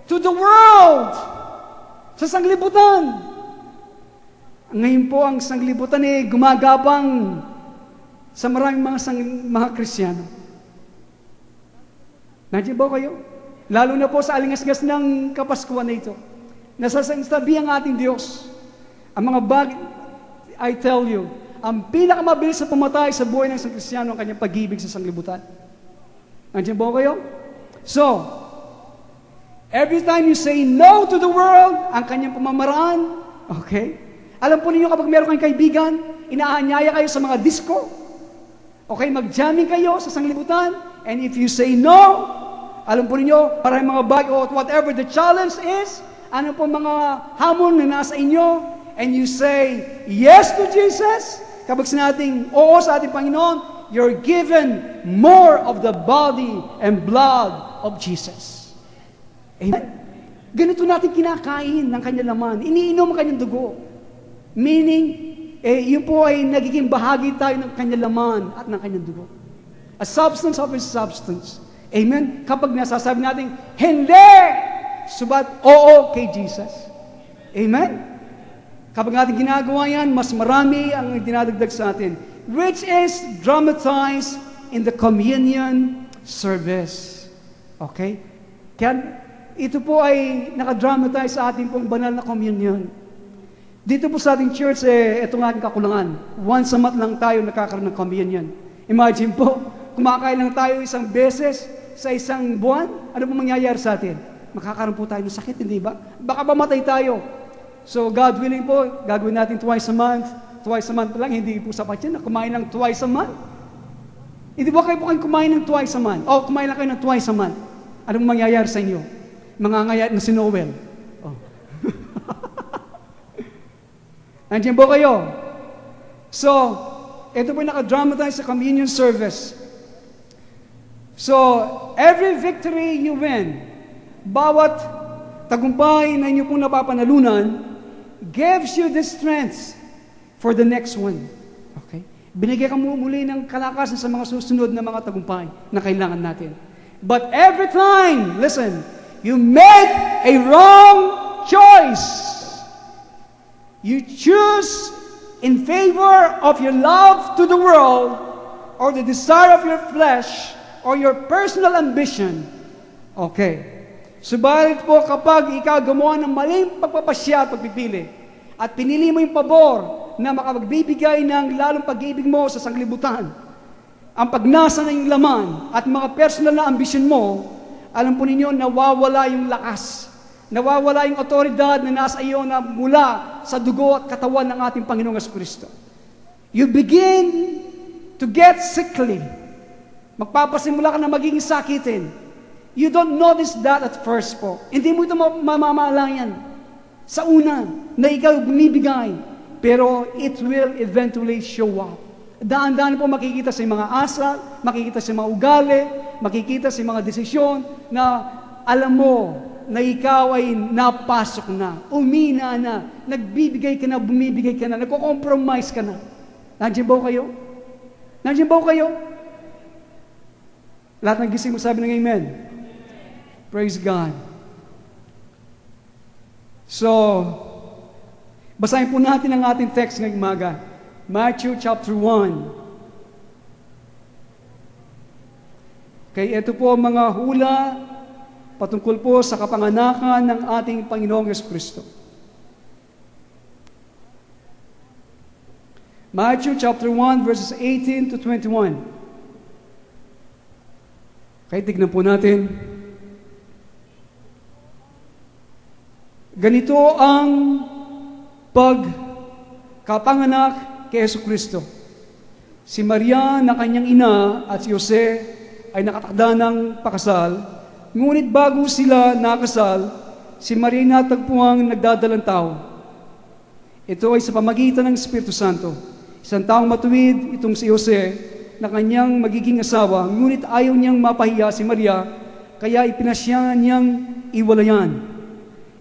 To the world! Sa sanglibutan. Ngayon po, ang sanglibutan gumagapang sa maraming mga Kristiyano. Nandiyan ba kayo? Lalo na po sa alingasgas ng Kapaskuhan na ito. Nasasabi ang ating Diyos. Ang mga bagay, I tell you, ang pinakamabilis na pumatay sa buhay ng isang Kristiyano ang kanyang pag-ibig sa sanglibutan. Nandiyan ba kayo? So, every time you say no to the world, ang kanyang pamamaraan, okay? Alam po ninyo kapag meron kayong kaibigan, inaanyaya kayo sa mga disco, okay, mag-jamming kayo sa sanglibutan, and if you say no, Alam po ninyo, maraming mga bagay o whatever the challenge is, ano po mga hamon na nasa inyo, and you say yes to Jesus, kapag sinabing oo sa ating Panginoon, you're given more of the body and blood of Jesus. Amen. Ganito natin kinakain ng kanyang laman. Iniinom ang kanyang dugo. Meaning, yun po ay nagiging bahagi tayo ng kanyang laman at ng kanyang dugo. A substance of His substance. Amen? Kapag nasasabi natin, hindi! Subat, oo kay Jesus. Amen? Kapag natin ginagawa yan, mas marami ang dinadagdag sa atin. Which is dramatized in the communion service. Okay? Kaya, ito po ay nakadramatize sa ating pong banal na communion. Dito po sa ating church, ito nga ating kakulangan. Once a month lang tayo nakakaroon ng communion. Imagine po, kumakain lang tayo isang beses sa isang buwan, ano po mangyayari sa atin? Makakaroon po tayo ng sakit, hindi ba? Baka mamatay tayo. So God willing po, gagawin natin twice a month. Twice a month lang, hindi po sapat yan na kumain ng twice a month. Hindi ba kayo po kayo kumain ng twice a month? O kumain lang kayo ng twice a month. Anong mangyayari sa inyo? Mangangayat na si Noel. Oh. Nandiyan po kayo. So, ito po nakadramatize sa communion service. So, every victory you win, bawat tagumpay na inyo pong napapanalunan, gives you the strength for the next one. Okay? Binigyan ka muli ng kalakasan sa mga susunod na mga tagumpay na kailangan natin. But every time, listen, you make a wrong choice. You choose in favor of your love to the world or the desire of your flesh or your personal ambition. Okay. Subalit po kapag ikaw gumawa ng maling pagpapasya at pagpipili at pinili mo yung pabor na makapagbibigay ng lalong pag-ibig mo sa sanglibutan, ang pagnasa ng iyong laman at mga personal na ambisyon mo, alam po ninyo, nawawala yung lakas. Nawawala yung otoridad na nasa iyo na mula sa dugo at katawan ng ating Panginoong Jesucristo. You begin to get sickly. Magpapasimula ka na magiging sakitin. You don't notice that at first po. Hindi mo ito mamamalayan sa una na ikaw bumibigay. Pero it will eventually show up. Daan-daan po makikita sa mga asal, makikita sa mga ugali, makikita sa mga desisyon na alam mo na ikaw ay napasok na, umina na, nagbibigay ka na, bumibigay ka na, nagko-compromise ka na. Nandiyan ba kayo? Nandiyan ba kayo? Lahat ng gising mo sabi ng amen. Praise God. So, basahin po natin ang ating text ngayong umaga. Matthew chapter 1. Kaya ito po ang mga hula patungkol po sa kapanganakan ng ating Panginoong Jesucristo. Matthew chapter 1 verses 18 to 21. Kaya tignan po natin. Ganito ang pagkapanganak kay Jesucristo. Si Maria na kanyang ina at si Jose ay nakatakda ng pakasal, ngunit bago sila nakasal, si Maria natagpuang nagdadalang tao. Ito ay sa pamagitan ng Espiritu Santo. Isang taong matuwid itong si Jose na kanyang magiging asawa, ngunit ayaw niyang mapahiya si Maria, kaya ipinasya niyang iwalayan.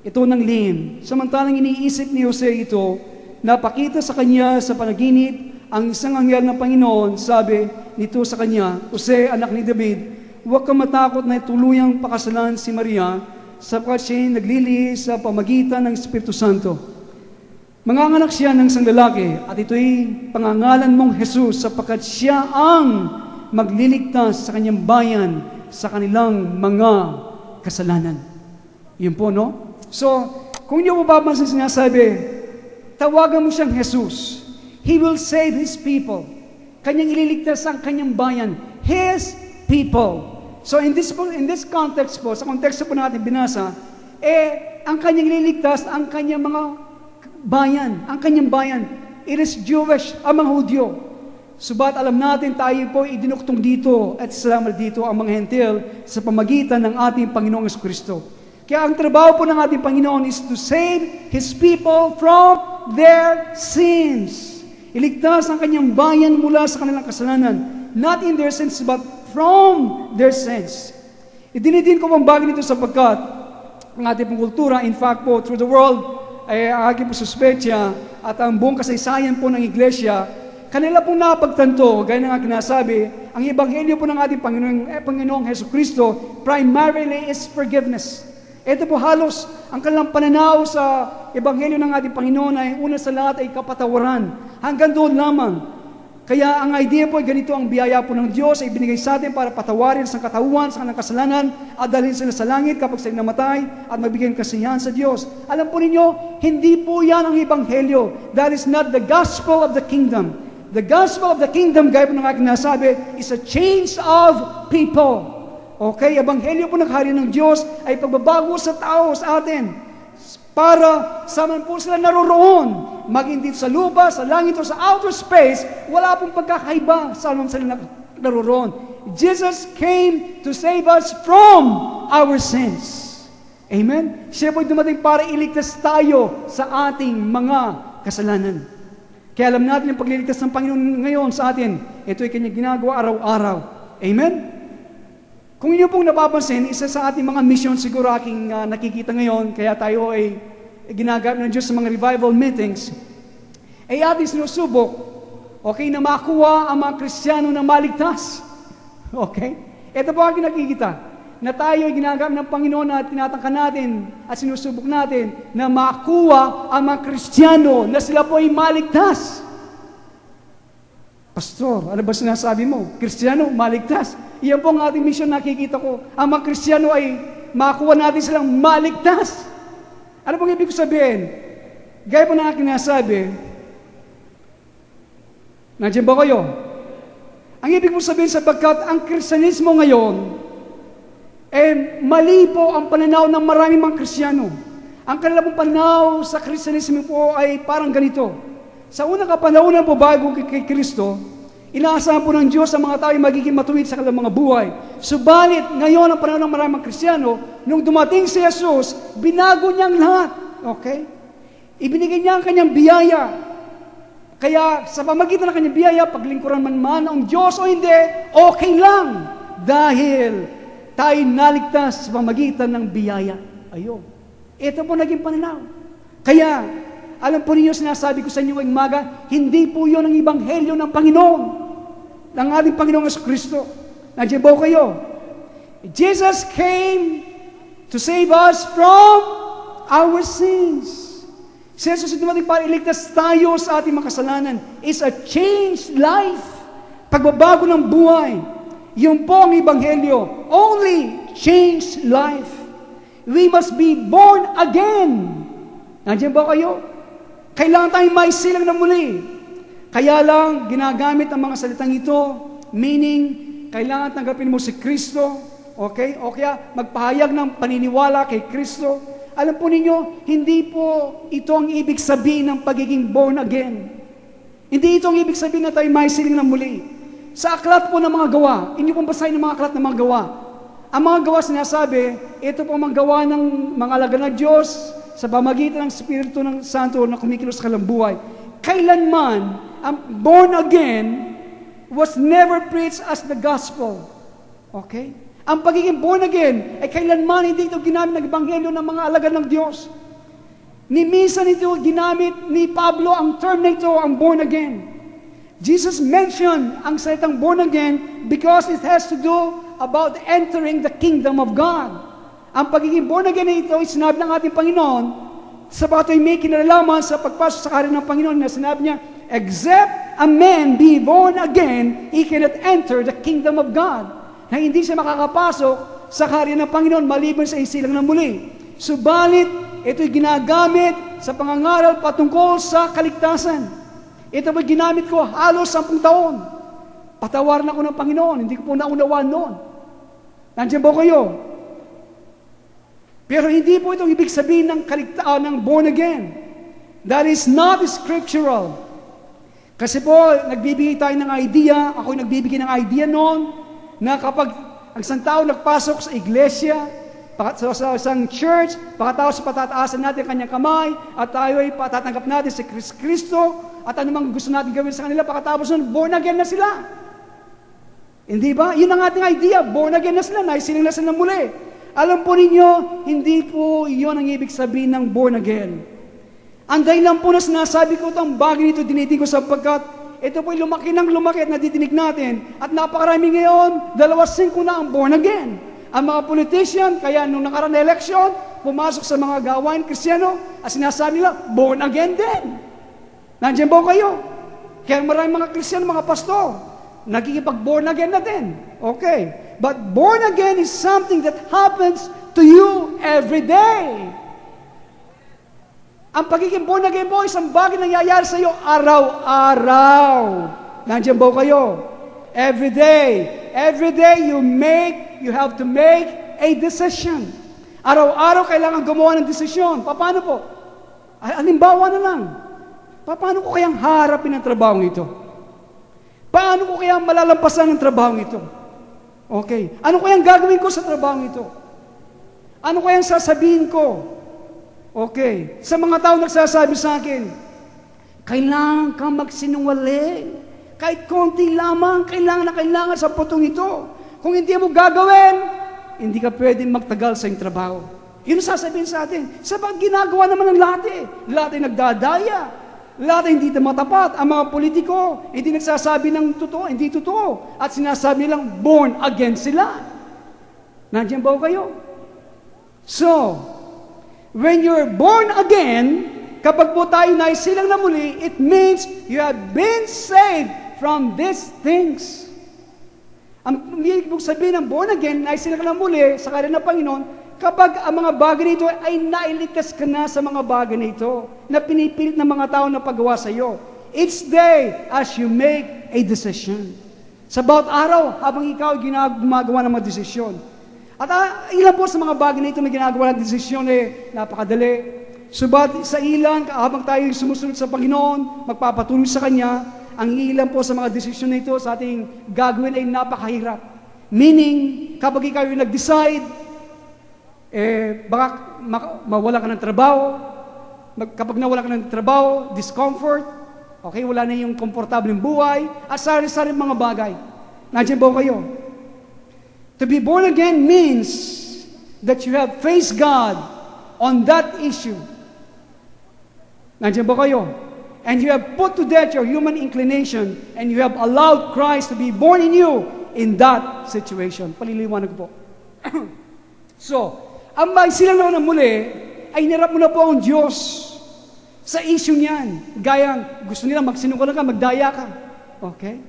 Ito ng lihim. Samantalang iniisip ni Jose ito, napakita sa kanya sa panaginip ang isang anghel ng Panginoon, sabi nito sa kanya, Jose, anak ni David, huwag kang matakot na tuluyang pakasalan si Maria, sapagkat siya naglilihis sa pamagitan ng Espiritu Santo. Manganganak siya ng isang lalaki, at ito'y pangangalan mong Jesus, sapagkat siya ang magliligtas sa kanyang bayan sa kanilang mga kasalanan. Yun po, no? So, kung niyo mapapansin sinasabi, tawagan mo siyang Jesus. He will save His people. Kanyang ililigtas ang kanyang bayan. His people. So in this context po, sa konteksto po natin binasa, ang kanyang ililigtas ang kanyang mga bayan. Ang kanyang bayan. It is Jewish, ang mga Hudyo. Subat alam natin tayo po idinuktong dito at salamat dito ang mga hentil sa pamagitan ng ating Panginoong Jesucristo. Kaya ang trabaho po ng ating Panginoon is to save His people from their sins. Iligtas ang kanyang bayan mula sa kanilang kasalanan. Not in their sins, but from their sins. Idinidin ko pang bagay nito sapagkat ang ating pong kultura, in fact po, through the world, ay aking po suspetsya at ang buong kasaysayan po ng Iglesia, kanila pong napagtanto, gaya ng aking nasabi, ang ebanghelyo po ng ating Panginoong Hesus Kristo, primarily is forgiveness. Ito po halos ang kanilang pananaw sa ebanghelyo ng ating Panginoon ay una sa lahat ay kapatawaran. Hanggang doon lamang. Kaya ang idea po ay ganito, ang biyaya po ng Diyos ay binigay sa atin para patawarin sa katauhan, sa kanilang kasalanan, at dalhin sila sa langit kapag sila namatay at magbigay ng kasiyahan sa Diyos. Alam po ninyo, hindi po yan ang ebanghelyo. That is not the gospel of the kingdom. The gospel of the kingdom, gaya po ng aking nasabi, is a change of people. Okay, ebanghelyo po ng hari ng Diyos ay pagbabago sa tao, sa atin. Para saan po sila naroroon, maging dito sa lupa, sa langit o sa outer space, wala pong pagkakaiba saan sila naroroon. Jesus came to save us from our sins. Amen? Siya po'y dumating para iligtas tayo sa ating mga kasalanan. Kaya alam natin yung pagliligtas ng Panginoon ngayon sa atin, ito ay kanyang ginagawa araw-araw. Amen? Kung inyo pong napapansin, isa sa ating mga mission siguro aking nakikita ngayon, kaya tayo ay ginagamit ng Diyos sa mga revival meetings, ay ating sinusubok, okay, na makuha ang mga Kristiyano na maligtas. Okay? Ito po ang nakikita, na tayo ay ginagamit ng Panginoon na tinatangka natin at sinusubok natin na makuha ang mga Kristiyano na sila po ay maligtas. Pastor, ano ba sinasabi mo? Kristiyano, maligtas. Iyan po ang ating mission nakikita ko. Ang mga Kristiyano ay makuha natin silang maligtas. Ano pong ibig ko sabihin? Gaya po na aking nasabi, nandiyan ba kayo? Ang ibig ko sabihin sapagkat ang Kristyanismo ngayon, mali po ang pananaw ng maraming mga Kristiyano. Ang kanilang pananaw sa Kristyanismo po ay parang ganito. Sa unang kapanahonan po bago kay Kristo, inaasahan po ng Diyos ang mga tao ay magiging matuwid sa kanilang mga buhay. Subalit, ngayon ang panahon ng maraming Kristiyano, nung dumating si Jesus, binago niyang lahat. Okay? Ibinigay niya ang kanyang biyaya. Kaya sa pamagitan ng kanyang biyaya, paglingkuran man ang Diyos o hindi, okay lang. Dahil tayo naligtas sa pamagitan ng biyaya. Ayun. Ito po naging pananaw. Kaya, alam po ninyo, sinasabi ko sa inyo ngayong umaga, hindi po yun ang ebanghelyo ng Panginoon, ng ating Panginoong Jesucristo. Nandiyan po kayo. Jesus came to save us from our sins. Si Jesus dumating para iligtas tayo sa ating mga kasalanan. It's a changed life. Pagbabago ng buhay. Yun po ang ebanghelyo. Only changed life. We must be born again. Nandiyan ba kayo? Kailangan tayong maisilang na muli. Kaya lang, ginagamit ang mga salitang ito, meaning, kailangan tanggapin mo si Kristo, okay? O kaya, magpahayag ng paniniwala kay Kristo. Alam po ninyo, hindi po ito ang ibig sabihin ng pagiging born again. Hindi ito ang ibig sabihin na tayo maisiling na muli. Sa aklat po ng mga gawa, inyo pong basahin ng mga aklat ng mga gawa. Ang mga gawa sinasabi, ito po ang mga gawa ng mga alagad ng Diyos, sa pamagitan ng Espiritu ng Santo na kumikilos sa kanilang buhay. Kailanman, ang born again was never preached as the gospel. Okay? Ang pagiging born again ay kailanman hindi ito ginamit ng ebanghelyo ng mga alagad ng Diyos. Ni minsan ito ginamit ni Pablo ang term na ito, ang born again. Jesus mentioned ang salitang born again because it has to do about entering the kingdom of God. Ang pagiging born again na ito ay sinabi ng ating Panginoon sapagat ay may kinalalaman sa pagpasok sa kaharian ng Panginoon na sinabi niya, except a man be born again, he cannot enter the kingdom of God. Na hindi siya makakapasok sa kaharian ng Panginoon maliban sa isilang na muli. Subalit, ito'y ginagamit sa pangangaral patungkol sa kaligtasan. Ito po'y ginamit ko halos 10 taon. Patawaran ako ng Panginoon, hindi ko po naunawaan noon. Nandiyan po kayo. Pero hindi po itong ibig sabihin ng ng born again. That is not scriptural. Kasi po, nagbibigay tayo ng idea, ako'y nagbibigay ng idea noon, na kapag ang isang tao nagpasok sa iglesia, sa isang church, pagkatapos patataasan natin ang kanyang kamay, at tayo ay patatanggap natin si Kristo, at anumang gusto natin gawin sa kanila, pagkatapos nun, born again na sila. Hindi ba? Yun ang ating idea, born again na sila, naisiling na sila muli. Alam po ninyo, hindi po yun ang ibig sabihin ng born again. Ang dahilan po na sinasabi ko itong bagay nito, dinitin ko sapagkat ito po'y lumaki ng lumaki at nadidinig natin. At napakarami ngayon, 2.5 na ang born again. Ang mga politician, kaya nung nakaraan na eleksyon, pumasok sa mga gawain Kristiyano, at sinasabi nila, born again din. Nandiyan ba kayo? Kaya maraming mga Kristiyano, mga pastor, nagkikipag-born again na din. Okay. But born again is something that happens to you every day. Ang pagiging born again po, isang bagay nangyayari sa iyo araw-araw. Nandiyan ba kayo? Every day you have to make a decision. Araw-araw kailangan gumawa ng desisyon. Paano po? Halimbawa na lang. Paano ko kayang harapin ang trabaho ito? Paano ko kayang malalampasan ang trabaho ito? Okay. Ano kayang gagawin ko sa trabaho ito? Ano kayang sasabihin ko? Okay. Sa mga tao nagsasabi sa akin, kailangan kang magsinungaling. Kahit konti lamang, kailangan sa putong ito. Kung hindi mo gagawin, hindi ka pwedeng magtagal sa iyong trabaho. Yun ang sasabihin sa atin. Sabang ginagawa naman ng lahat eh. Lahat ay nagdadaya. Lahat ay hindi matapat. Ang mga politiko, hindi nagsasabi ng totoo, hindi totoo. At sinasabi nilang born again sila. Nandiyan ba kayo? So, when you're born again, kapag po tayo naisilang na muli, it means you have been saved from these things. Ang ibig sabihin ng born again, naisilang na muli sa karin ng Panginoon, kapag ang mga bagay nito ay nailikas ka na sa mga bagay nito, na pinipilit ng mga tao na paggawa sa iyo. Each day, as you make a decision. Sa bawat araw, habang ikaw gumagawa ng mga desisyon. At ilan po sa mga bagay na ito na ginagawa ng desisyon napakadali. Subat sa ilan, habang tayo sumusunod sa Panginoon, magpapatuloy sa Kanya, ang ilan po sa mga desisyon na ito sa ating gagawin ay napakahirap. Meaning, kapag ikaw yung nag-decide, baka mawala ka ng trabaho. Kapag nawala ka ng trabaho, discomfort, okay, wala na yung komportableng buhay, at sari-sari mga bagay. Nandiyan ba kayo? To be born again means that you have faced God on that issue. Nandiyan ba kayo? And you have put to death your human inclination and you have allowed Christ to be born in you in that situation. Paliliwanag po. So, ang silang naman muli ay nirap mo na po ang Diyos sa issue niyan. Gayang gusto nila magsinungaling ka, magdaya ka. Okay?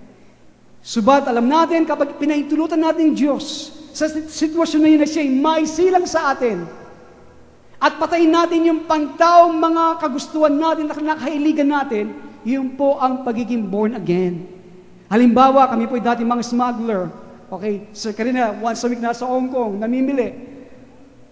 Subat, alam natin, kapag pinaintulutan natin Diyos sa sitwasyon na yun na siya ay may silang sa atin at patayin natin yung pangtaong mga kagustuhan natin, nakahiligan natin, yun po ang pagiging born again. Halimbawa, kami po dati mga smuggler. Okay? So, kanina, once a week nasa Hong Kong, namimili.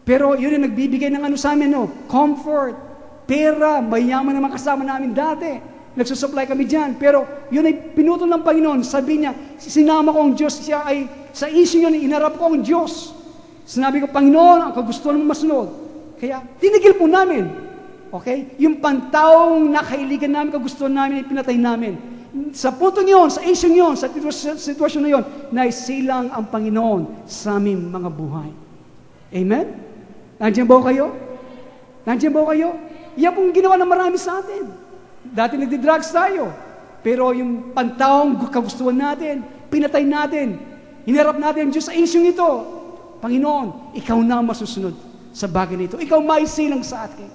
Pero yun yung nagbibigay ng ano sa amin, comfort, pera, mayaman naman kasama namin dati. Nagsusupply kami dyan. Pero yun ay pinutol ng Panginoon. Sabi niya, sinama ko ang Diyos. Siya ay, sa issue yun, inarap ko ang Diyos. Sinabi ko, Panginoon, ang kagustuhan mo masunod. Kaya, tinigil po namin. Okay? Yung pantaong nakailigan namin, kagustuhan namin, pinatay namin. Sa putong yun, sa issue yun, sa sitwasyon na yun, naisilang ang Panginoon sa aming mga buhay. Amen? Nandiyan ba kayo? Nandiyan ba kayo? Yan pong ginawa ng marami sa atin. Dati nagdi-drugs tayo. Pero yung pantaong kagustuhan natin, pinatay natin, hinarap natin ang Diyos sa issue ito. Panginoon, ikaw na masusunod sa bagay nito. Ikaw maisilang sa atin.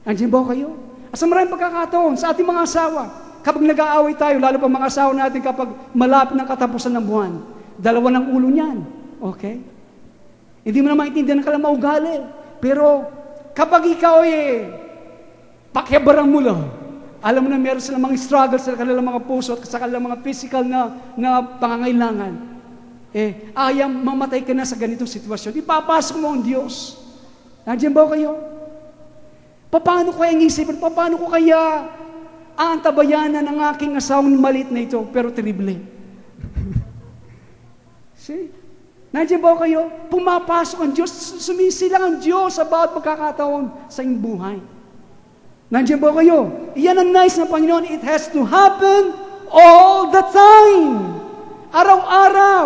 Nandiyan ba kayo? At sa maraming pagkakataon, sa ating mga asawa, kapag nag-aaway tayo, lalo pa mga asawa natin kapag malapit ng katapusan ng buwan, dalawa ng ulo niyan. Okay? Hindi mo na maintindihan ng kalang maugali. Pero kapag ikaw pakyabarang mo lang, alam mo na meron silang mga struggles sa kanilang mga puso at sa kanilang mga physical na pangangailangan. Ayang mamatay ka na sa ganitong sitwasyon. Ipapasok mo ang Diyos. Nandiyan ba kayo? Paano ko kaya isipin? Paano ko kaya aantabayanan ng aking asawang maliit na ito, pero terrible. See? Nandiyan ba kayo? Pumapasok ang Diyos, sumisilang ang Diyos sa bawat pagkakataon sa inyong buhay. Nandiyan ba kayo? Iyan ang nice ng Panginoon. It has to happen all the time. Araw-araw.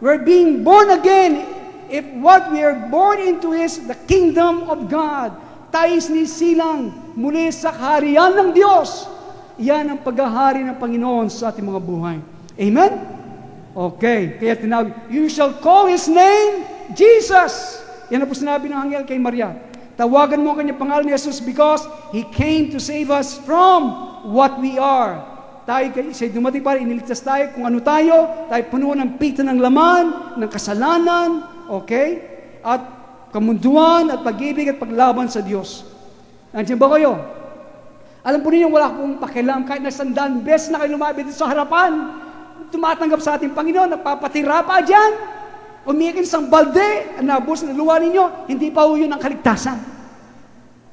We're being born again. If what we are born into is the kingdom of God. Tayo sinisilang muli sa kaharian ng Diyos. Iyan ang paghahari ng Panginoon sa ating mga buhay. Amen? Okay. Kaya tinawag, you shall call His name, Jesus. Yan ang po sinabi ng anghel kay Maria. Tawagan mo ang kanyang pangalan ni Jesus because He came to save us from what we are. Tayo siya dumating para iniligtas tayo kung ano tayo puno ng pita ng laman, ng kasalanan, okay? At kamunduan at pag-ibig at paglaban sa Diyos. Nandiyan ba kayo? Alam po ninyo, wala akong pakialam kahit na 100 beses na kayo lumapit sa harapan, tumatanggap sa ating Panginoon, nagpapatira pa dyan, umiikin sa balde, nabos na luwa ninyo, hindi pa yun ang kaligtasan.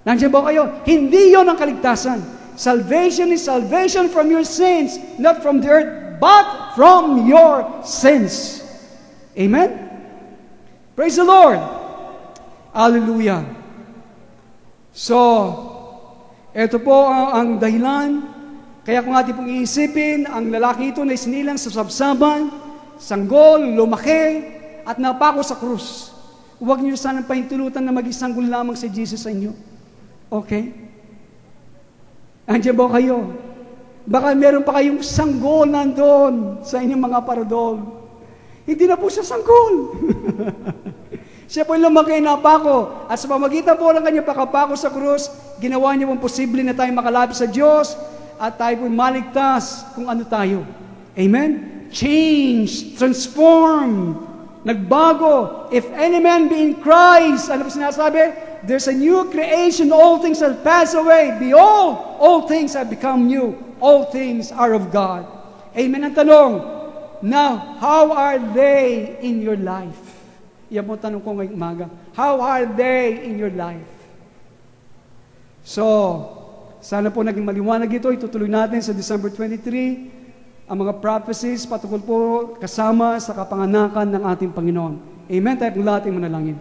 Nandiyan ba kayo? Hindi yun ang kaligtasan. Salvation is salvation from your sins, not from the earth, but from your sins. Amen? Praise the Lord. Hallelujah. So, ito po ang dahilan. Kaya kung ating pong iisipin, ang lalaki ito na isinilang sa sabsaban, sanggol, lumaki, at napako sa krus. Huwag niyo sanang pahintulutan na mag-isanggol lamang si Jesus sa inyo. Okay? Andiyan ba kayo? Baka meron pa kayong sanggol nandun sa inyong mga paradol. Hindi na po siya sanggol. Siya po yung lumaki na napako. At sa pamagitan po ng kanyang pakapako sa krus, ginawa niya pong posible na tayo makalapit sa Diyos at tayo po maligtas kung ano tayo. Amen? Change, transform, nagbago. If any man be in Christ, ano po sinasabi? There's a new creation. All things have passed away. Behold, all things have become new. All things are of God. Amen ang tanong. Now, how are they in your life? Yan po tanong ko ngayong umaga. How are they in your life? So, sana po naging maliwanag ito. Itutuloy natin sa December 23 ang mga prophecies patungkol po kasama sa kapanganakan ng ating Panginoon. Amen. Tayo pong lahat ay manalangin.